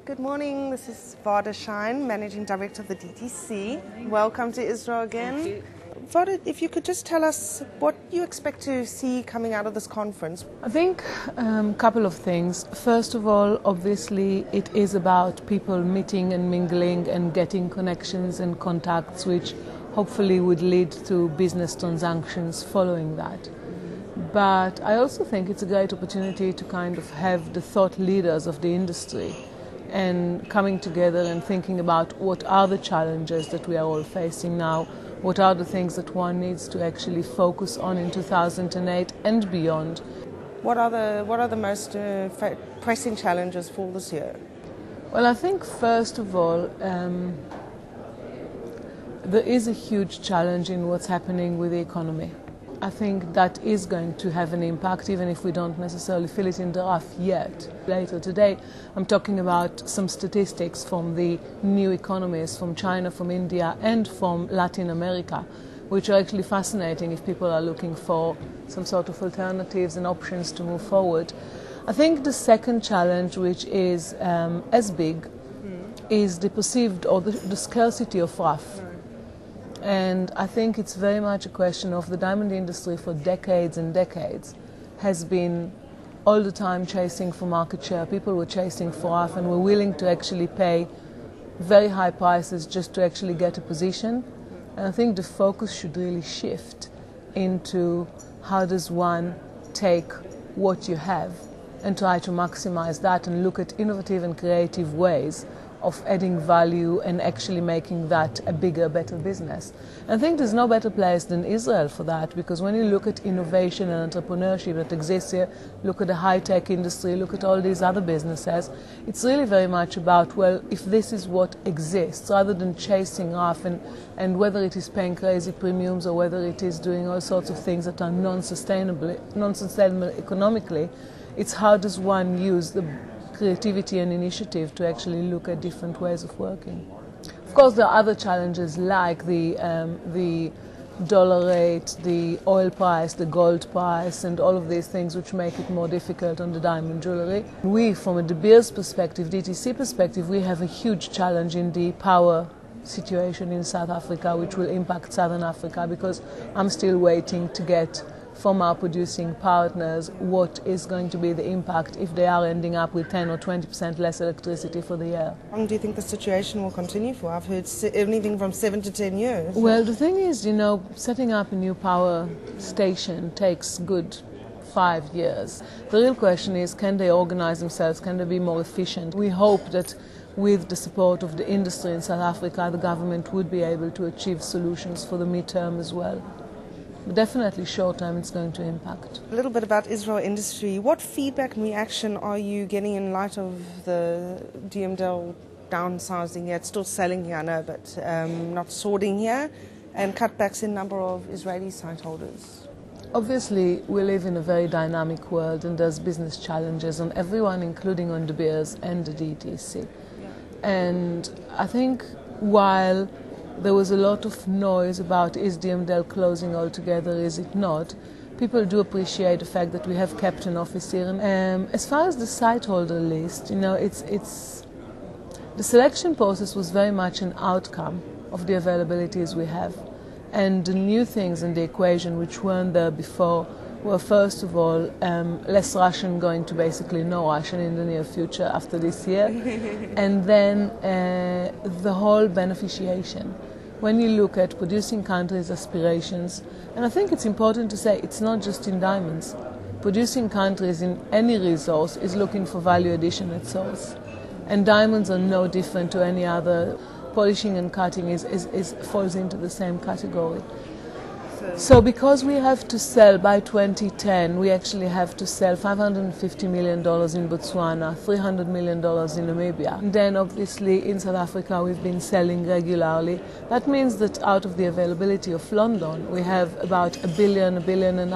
Good morning, this is Varda Shine, Managing Director of the DTC. Welcome to Israel again. Thank you. Varda, if you could just tell us what you expect to see coming out of this conference. I think a couple of things. First of all, obviously, it is about people meeting and mingling and getting connections and contacts, which hopefully would lead to business transactions following that. But I also think it's a great opportunity to kind of have the thought leaders of the industry and coming together and thinking about what are the challenges that we are all facing now, what are the things that one needs to actually focus on in 2008 and beyond. What are the most pressing challenges for this year? Well, I think first of all, there is a huge challenge in what's happening with the economy. I think that is going to have an impact, even if we don't necessarily feel it in the rough yet. Later today, I'm talking about some statistics from the new economies, from China, from India, and from Latin America, which are actually fascinating if people are looking for some sort of alternatives and options to move forward. I think the second challenge, which is as big, is the perceived or the scarcity of rough. And I think it's very much a question of the diamond industry for decades and decades has been all the time chasing for market share. People were chasing for rough and were willing to actually pay very high prices just to actually get a position. And I think the focus should really shift into how does one take what you have and try to maximize that and look at innovative and creative ways of adding value and actually making that a bigger, better business. And I think there's no better place than Israel for that, because when you look at innovation and entrepreneurship that exists here, look at the high-tech industry, look at all these other businesses, it's really very much about, well, if this is what exists, rather than chasing off and whether it is paying crazy premiums or whether it is doing all sorts of things that are non-sustainable economically, it's how does one use the creativity and initiative to actually look at different ways of working. Of course, there are other challenges like the dollar rate, the oil price, the gold price, and all of these things which make it more difficult on the diamond jewelry. We, from a De Beers perspective, DTC perspective, we have a huge challenge in the power situation in South Africa, which will impact Southern Africa, because I'm still waiting to get from our producing partners what is going to be the impact if they are ending up with 10 or 20% less electricity for the year. How long do you think the situation will continue for? I've heard anything from 7 to 10 years. Well, the thing is, setting up a new power station takes good 5 years. The real question is, can they organize themselves? Can they be more efficient? We hope that with the support of the industry in South Africa, the government would be able to achieve solutions for the midterm as well. But definitely short term it's going to impact. A little bit about Israel industry. What feedback and reaction are you getting in light of the DMDL downsizing here? It's still selling here, I know, but not sorting here, and cutbacks in number of Israeli site holders. Obviously, we live in a very dynamic world and there's business challenges on everyone, including on De Beers and the DTC. Yeah. And I think while there was a lot of noise about is DMDL closing altogether, is it not? People do appreciate the fact that we have kept an office here. As far as the site holder list, it's the selection process was very much an outcome of the availabilities we have. And the new things in the equation which weren't there before were, first of all, less Russian going to basically no Russian in the near future after this year. And then the whole beneficiation. When you look at producing countries' aspirations, and I think it's important to say it's not just in diamonds. Producing countries in any resource is looking for value addition at source. And diamonds are no different to any other. Polishing and cutting falls into the same category. So because we have to sell by 2010, we actually have to sell $550 million in Botswana, $300 million in Namibia. And then obviously in South Africa we've been selling regularly. That means that out of the availability of London, we have about $1.5 billion